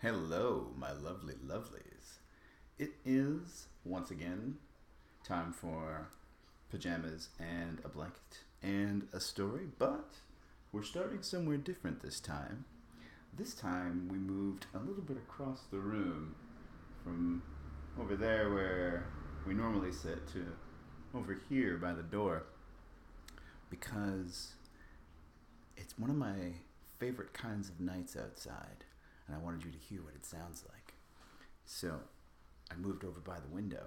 Hello, my lovely lovelies. It is, once again, time for pajamas and a blanket and a story, but we're starting somewhere different this time. This time we moved a little bit across the room from over there where we normally sit to over here by the door because it's one of my favorite kinds of nights outside, and I wanted you to hear what it sounds like. So I moved over by the window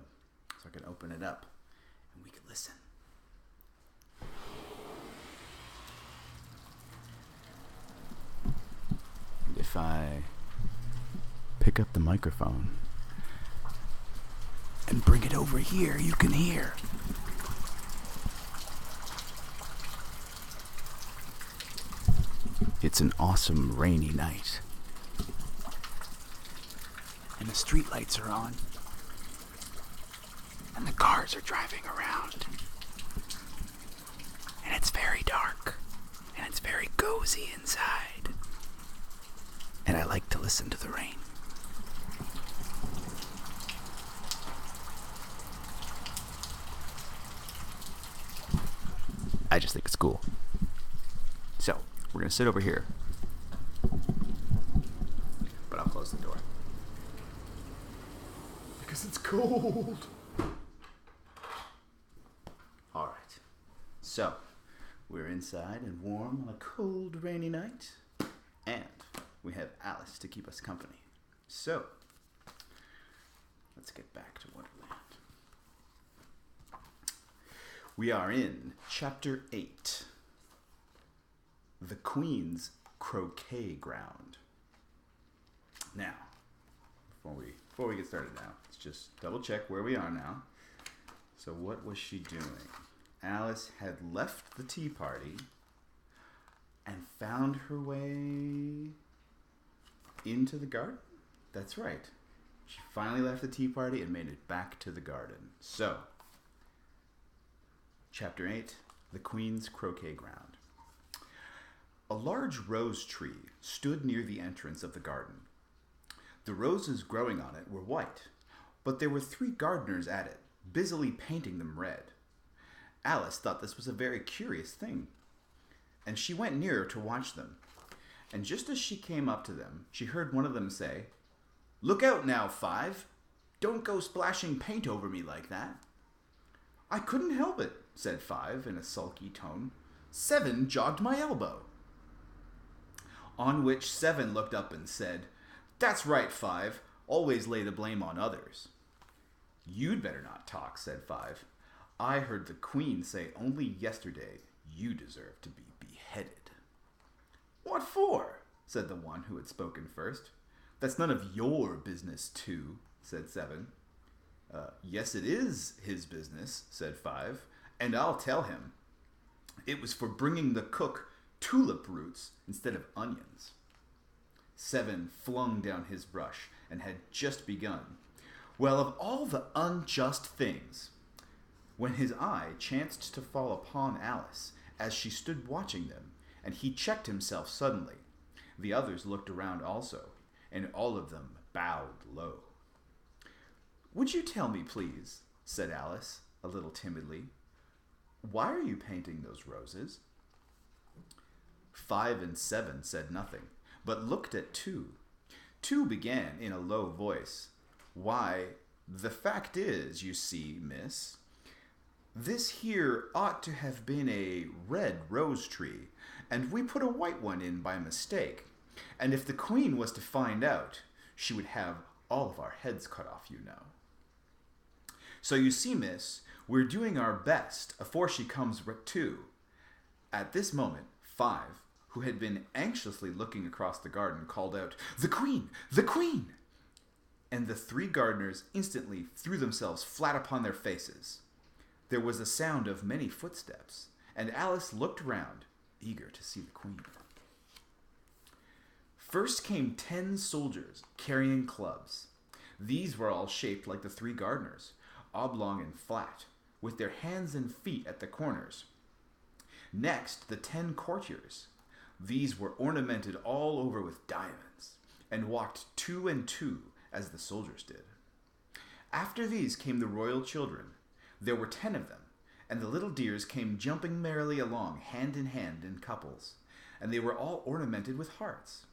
so I could open it up and we could listen. And if I pick up the microphone and bring it over here, you can hear. It's an awesome rainy night. And the streetlights are on. And the cars are driving around. And it's very dark. And it's very cozy inside. And I like to listen to the rain. I just think it's cool. So, we're going to sit over here. But I'll close the door. Because it's cold. Alright. So, we're inside and warm on a cold, rainy night. And we have Alice to keep us company. So, let's get back to Wonderland. We are in Chapter 8. The Queen's Croquet Ground. Now, before we get started now, let's just double check where we are now. So what was she doing? Alice had left the tea party and found her way into the garden? That's right. She finally left the tea party and made it back to the garden. So, Chapter 8, The Queen's Croquet Ground. A large rose tree stood near the entrance of the garden. The roses growing on it were white, but there were 3 gardeners at it, busily painting them red. Alice thought this was a very curious thing, and she went nearer to watch them. And just as she came up to them, she heard one of them say, "Look out now, 5. Don't go splashing paint over me like that." "I couldn't help it," said 5 in a sulky tone. "7 jogged my elbow." On which 7 looked up and said, "That's right, 5. Always lay the blame on others." "You'd better not talk," said 5. "I heard the Queen say only yesterday you deserve to be beheaded." "What for?" said the one who had spoken first. "That's none of your business, too," said 7. "Yes, it is his business," said 5, "and I'll tell him. It was for bringing the cook tulip roots instead of onions." 7 flung down his brush and had just begun. Well, of all the unjust things, when his eye chanced to fall upon Alice as she stood watching them, and he checked himself suddenly. The others looked around also, and all of them bowed low. "Would you tell me, please," said Alice, a little timidly, "why are you painting those roses?" 5 and 7 said nothing, but looked at 2. 2 began in a low voice, "Why, the fact is, you see, miss, this here ought to have been a red rose tree, and we put a white one in by mistake, and if the Queen was to find out, she would have all of our heads cut off, you know. So you see, miss, we're doing our best afore she comes to." At this moment, 5, who had been anxiously looking across the garden, called out, "The Queen! The Queen!" And the 3 gardeners instantly threw themselves flat upon their faces. There was a sound of many footsteps, and Alice looked round, eager to see the Queen. First came 10 soldiers carrying clubs. These were all shaped like the 3 gardeners, oblong and flat, with their hands and feet at the corners. Next, the 10 courtiers. These were ornamented all over with diamonds, and walked 2 and 2 as the soldiers did. After these came the royal children. There were 10 of them, and the little dears came jumping merrily along, hand in couples, and they were all ornamented with hearts.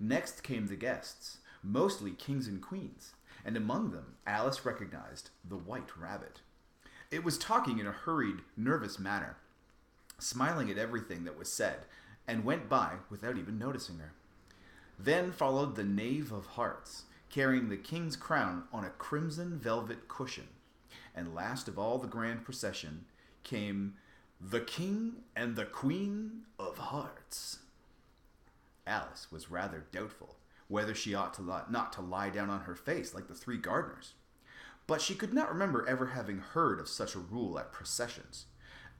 Next came the guests, mostly kings and queens, and among them Alice recognized the White Rabbit. It was talking in a hurried, nervous manner, smiling at everything that was said, and went by without even noticing her. Then followed the Knave of Hearts, carrying the king's crown on a crimson velvet cushion. And last of all the grand procession came the King and the Queen of Hearts. Alice was rather doubtful whether she ought to not to lie down on her face like the 3 gardeners. But she could not remember ever having heard of such a rule at processions.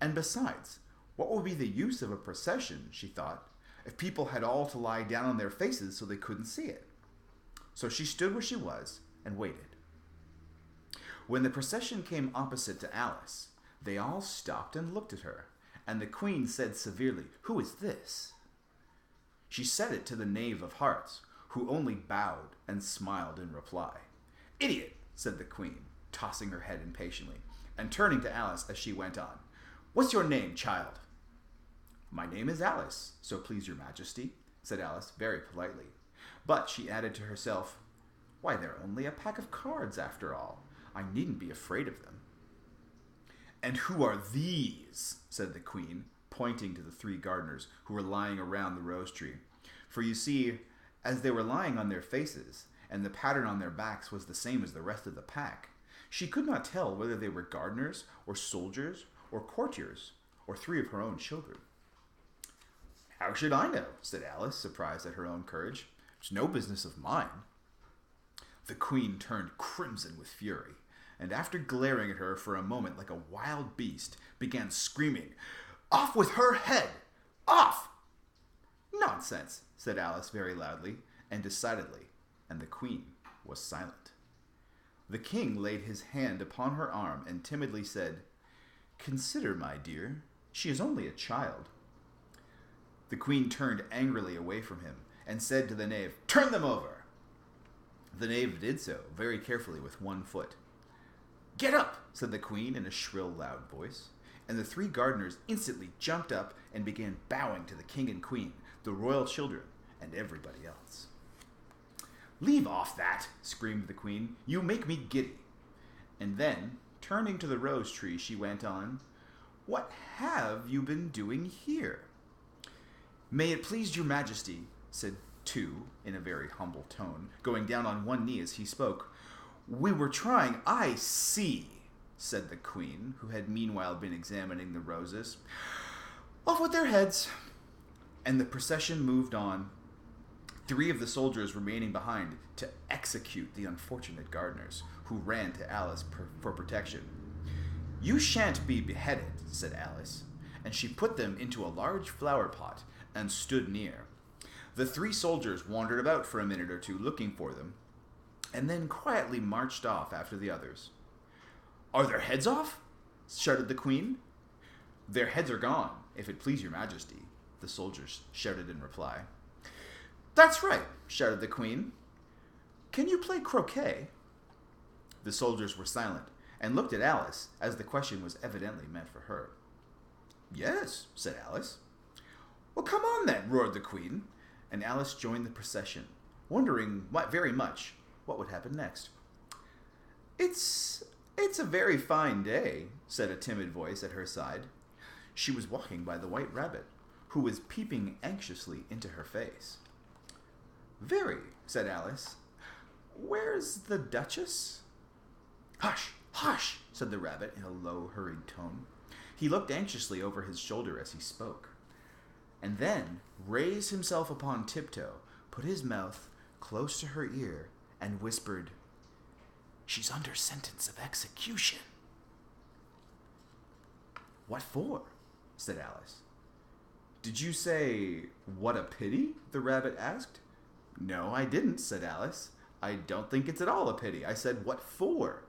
And besides, what would be the use of a procession, she thought, if people had all to lie down on their faces so they couldn't see it? So she stood where she was and waited. When the procession came opposite to Alice, they all stopped and looked at her, and the queen said severely, "Who is this?" She said it to the Knave of Hearts, who only bowed and smiled in reply. "Idiot," said the queen, tossing her head impatiently, and turning to Alice as she went on. "What's your name, child?" "My name is Alice, so please your majesty," said Alice very politely. But she added to herself, "Why, they're only a pack of cards after all. I needn't be afraid of them." "And who are these?" said the queen, pointing to the 3 gardeners who were lying around the rose tree. For you see, as they were lying on their faces, and the pattern on their backs was the same as the rest of the pack, she could not tell whether they were gardeners, or soldiers, or courtiers, or 3 of her own children. "How should I know?" said Alice, surprised at her own courage. "It's no business of mine." The queen turned crimson with fury, and after glaring at her for a moment like a wild beast, began screaming, "Off with her head! Off!" "Nonsense," said Alice very loudly and decidedly, and the queen was silent. The king laid his hand upon her arm and timidly said, "Consider, my dear, she is only a child." The queen turned angrily away from him and said to the knave, "Turn them over." The knave did so, very carefully with 1 foot. "Get up," said the queen in a shrill, loud voice, and the 3 gardeners instantly jumped up and began bowing to the king and queen, the royal children, and everybody else. "Leave off that," screamed the queen. "You make me giddy." And then, turning to the rose tree, she went on, "What have you been doing here?" "May it please your majesty," said 2 in a very humble tone, going down on 1 knee as he spoke. "We were trying—" "I see," said the queen, who had meanwhile been examining the roses. "Off with their heads." And the procession moved on, 3 of the soldiers remaining behind to execute the unfortunate gardeners, who ran to Alice for protection. "You shan't be beheaded," said Alice, and she put them into a large flower pot and stood near. The 3 soldiers wandered about for a minute or 2 looking for them, and then quietly marched off after the others. "Are their heads off?" shouted the queen. "Their heads are gone, if it please your majesty," the soldiers shouted in reply. "That's right," shouted the queen. "Can you play croquet?" The soldiers were silent, and looked at Alice, as the question was evidently meant for her. "Yes," said Alice. "Well, come on then," roared the queen, and Alice joined the procession, wondering very much what would happen next. It's a very fine day," said a timid voice at her side. She was walking by the White Rabbit, who was peeping anxiously into her face. "Very," said Alice. "Where's the Duchess?" "Hush, hush," said the rabbit in a low, hurried tone. He looked anxiously over his shoulder as he spoke, and then raised himself upon tiptoe, put his mouth close to her ear, and whispered, "She's under sentence of execution." "What for?" said Alice. "Did you say, 'What a pity'?" the rabbit asked. "No, I didn't," said Alice. "I don't think it's at all a pity. I said, 'What for?'"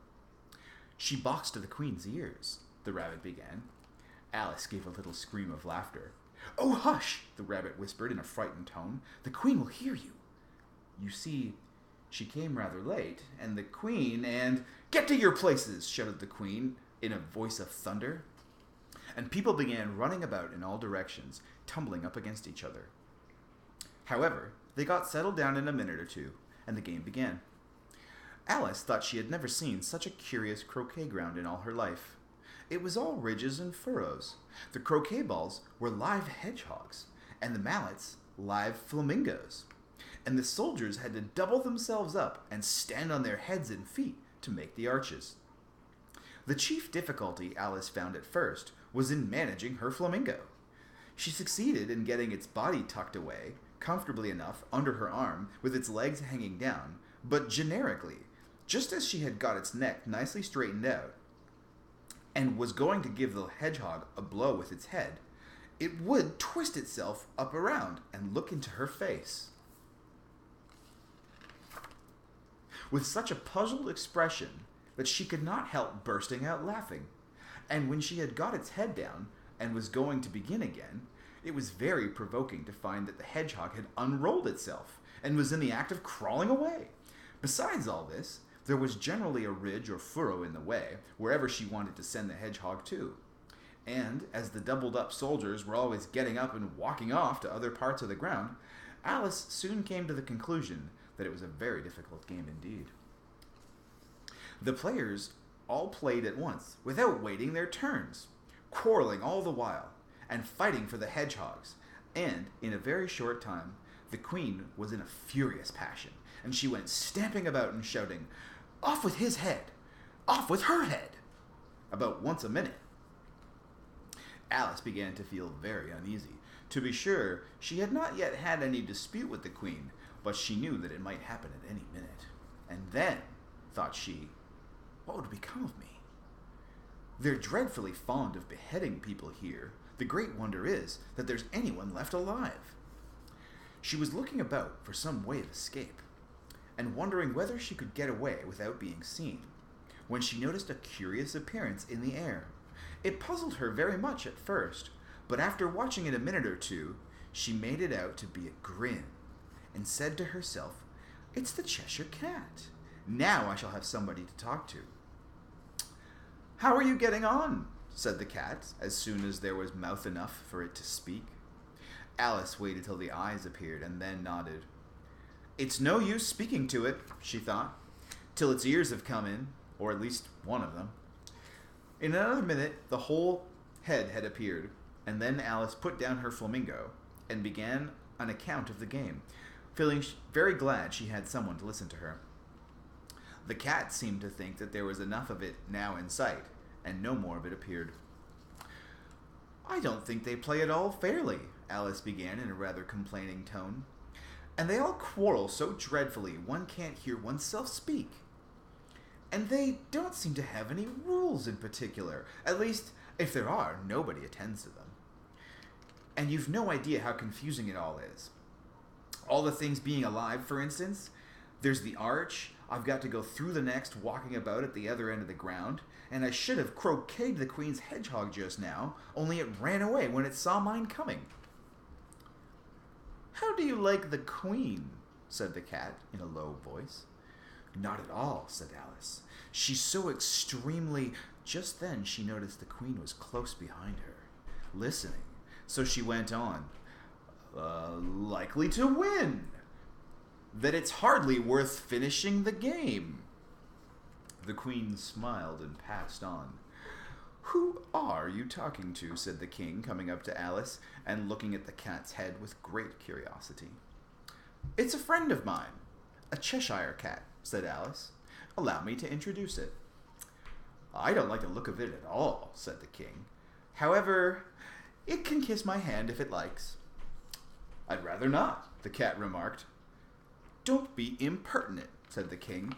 "She boxed the queen's ears," the rabbit began. Alice gave a little scream of laughter. "Oh, hush!" the rabbit whispered in a frightened tone. "The queen will hear you." You see, she came rather late, and the queen and... Get to your places, shouted the queen in a voice of thunder. And people began running about in all directions, tumbling up against each other. However, they got settled down in a minute or two, and the game began. Alice thought she had never seen such a curious croquet ground in all her life. It was all ridges and furrows. The croquet balls were live hedgehogs, and the mallets live flamingos. And the soldiers had to double themselves up and stand on their heads and feet to make the arches. The chief difficulty Alice found at first was in managing her flamingo. She succeeded in getting its body tucked away, comfortably enough under her arm, with its legs hanging down, but generically, just as she had got its neck nicely straightened out, and was going to give the hedgehog a blow with its head, it would twist itself up around and look into her face. With such a puzzled expression that she could not help bursting out laughing. And when she had got its head down and was going to begin again, it was very provoking to find that the hedgehog had unrolled itself and was in the act of crawling away. Besides all this, there was generally a ridge or furrow in the way, wherever she wanted to send the hedgehog to. And, as the doubled-up soldiers were always getting up and walking off to other parts of the ground, Alice soon came to the conclusion that it was a very difficult game indeed. The players all played at once, without waiting their turns, quarreling all the while, and fighting for the hedgehogs, and, in a very short time, the queen was in a furious passion, and she went stamping about and shouting, "Off with his head! Off with her head!" about once a minute. Alice began to feel very uneasy. To be sure, she had not yet had any dispute with the queen, but she knew that it might happen at any minute. And then, thought she, what would become of me? They're dreadfully fond of beheading people here. The great wonder is that there's anyone left alive. She was looking about for some way of escape, and wondering whether she could get away without being seen, when she noticed a curious appearance in the air. It puzzled her very much at first, but after watching it a minute or two, she made it out to be a grin, and said to herself, "It's the Cheshire Cat. Now I shall have somebody to talk to." "How are you getting on?" said the cat, as soon as there was mouth enough for it to speak. Alice waited till the eyes appeared, and then nodded. "It's no use speaking to it," she thought, "till its ears have come in, or at least one of them." In another minute, the whole head had appeared, and then Alice put down her flamingo, and began an account of the game, feeling very glad she had someone to listen to her. The cat seemed to think that there was enough of it now in sight, and no more of it appeared. "I don't think they play at all fairly," Alice began in a rather complaining tone. "And they all quarrel so dreadfully one can't hear oneself speak. And they don't seem to have any rules in particular. At least, if there are, nobody attends to them. And you've no idea how confusing it all is. All the things being alive, for instance. There's the arch. I've got to go through the next, walking about at the other end of the ground. And I should have croqueted the queen's hedgehog just now, only it ran away when it saw mine coming." "How do you like the queen?" said the cat in a low voice. "Not at all," said Alice. "She's so extremely—" Just then she noticed the queen was close behind her, listening. So she went on, "Likely to win. That it's hardly worth finishing the game." The queen smiled and passed on. "Who are you talking to?" said the king, coming up to Alice and looking at the cat's head with great curiosity. "It's a friend of mine, a Cheshire Cat," said Alice. "Allow me to introduce it." "I don't like the look of it at all," said the king. "However, it can kiss my hand if it likes." "I'd rather not," the cat remarked. "Don't be impertinent," said the king.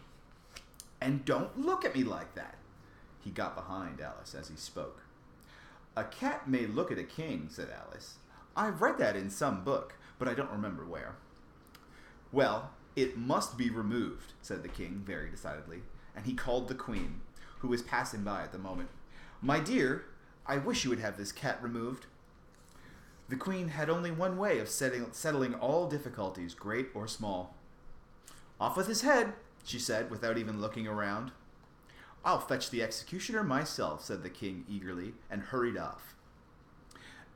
"And don't look at me like that." He got behind Alice as he spoke. "A cat may look at a king," said Alice. "I've read that in some book, but I don't remember where." "Well, it must be removed," said the king very decidedly, and he called the queen, who was passing by at the moment. "My dear, I wish you would have this cat removed." The queen had only one way of settling all difficulties, great or small. "Off with his head," she said, without even looking around. "I'll fetch the executioner myself," said the king eagerly, and hurried off.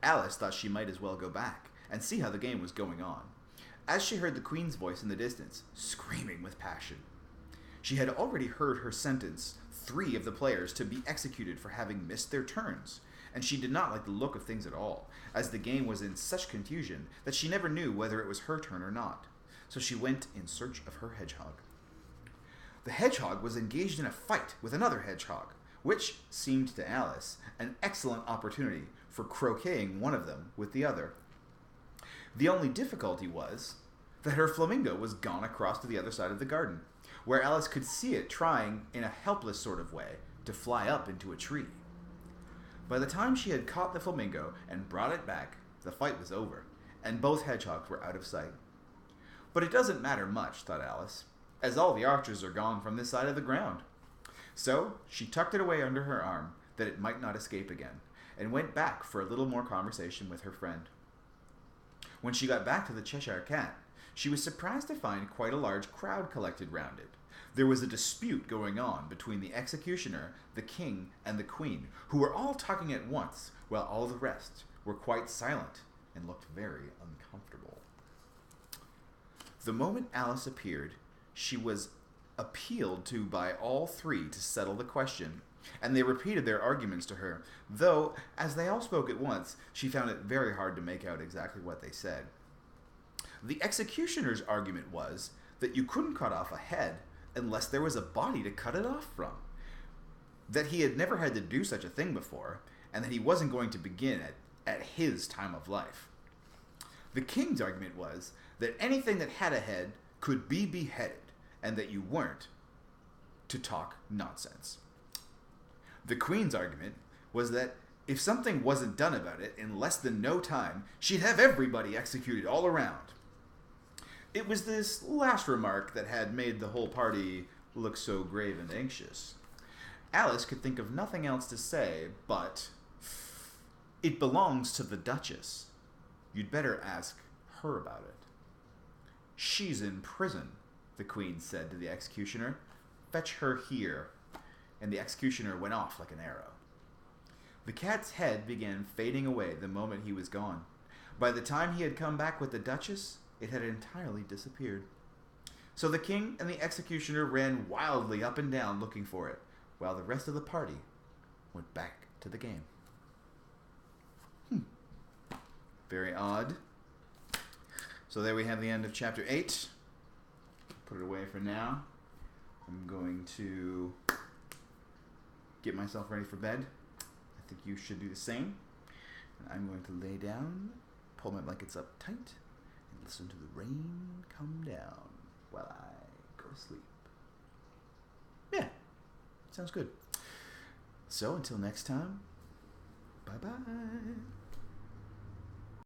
Alice thought she might as well go back and see how the game was going on, as she heard the queen's voice in the distance, screaming with passion. She had already heard her sentence 3 of the players to be executed for having missed their turns, and she did not like the look of things at all, as the game was in such confusion that she never knew whether it was her turn or not. So she went in search of her hedgehog. The hedgehog was engaged in a fight with another hedgehog, which seemed to Alice an excellent opportunity for croqueting one of them with the other. The only difficulty was that her flamingo was gone across to the other side of the garden, where Alice could see it trying, in a helpless sort of way, to fly up into a tree. By the time she had caught the flamingo and brought it back, the fight was over, and both hedgehogs were out of sight. But it doesn't matter much, thought Alice, as all the archers are gone from this side of the ground. So she tucked it away under her arm, that it might not escape again, and went back for a little more conversation with her friend. When she got back to the Cheshire Cat, she was surprised to find quite a large crowd collected round it. There was a dispute going on between the executioner, the king, and the queen, who were all talking at once, while all the rest were quite silent and looked very uncomfortable. The moment Alice appeared, she was appealed to by all 3 to settle the question, and they repeated their arguments to her, though, as they all spoke at once, she found it very hard to make out exactly what they said. The executioner's argument was that you couldn't cut off a head unless there was a body to cut it off from, that he had never had to do such a thing before, and that he wasn't going to begin at his time of life. The king's argument was that anything that had a head could be beheaded, and that you weren't to talk nonsense. The queen's argument was that if something wasn't done about it in less than no time, she'd have everybody executed all around. It was this last remark that had made the whole party look so grave and anxious. Alice could think of nothing else to say but, "It belongs to the Duchess. You'd better ask her about it." "She's in prison," the queen said to the executioner. "Fetch her here." And the executioner went off like an arrow. The cat's head began fading away the moment he was gone. By the time he had come back with the Duchess, it had entirely disappeared. So the king and the executioner ran wildly up and down looking for it, while the rest of the party went back to the game. Very odd. So there we have the end of chapter 8. Put it away for now. I'm going to get myself ready for bed. I think you should do the same. And I'm going to lay down, pull my blankets up tight, and listen to the rain come down while I go to sleep. Yeah, sounds good. So until next time, bye-bye.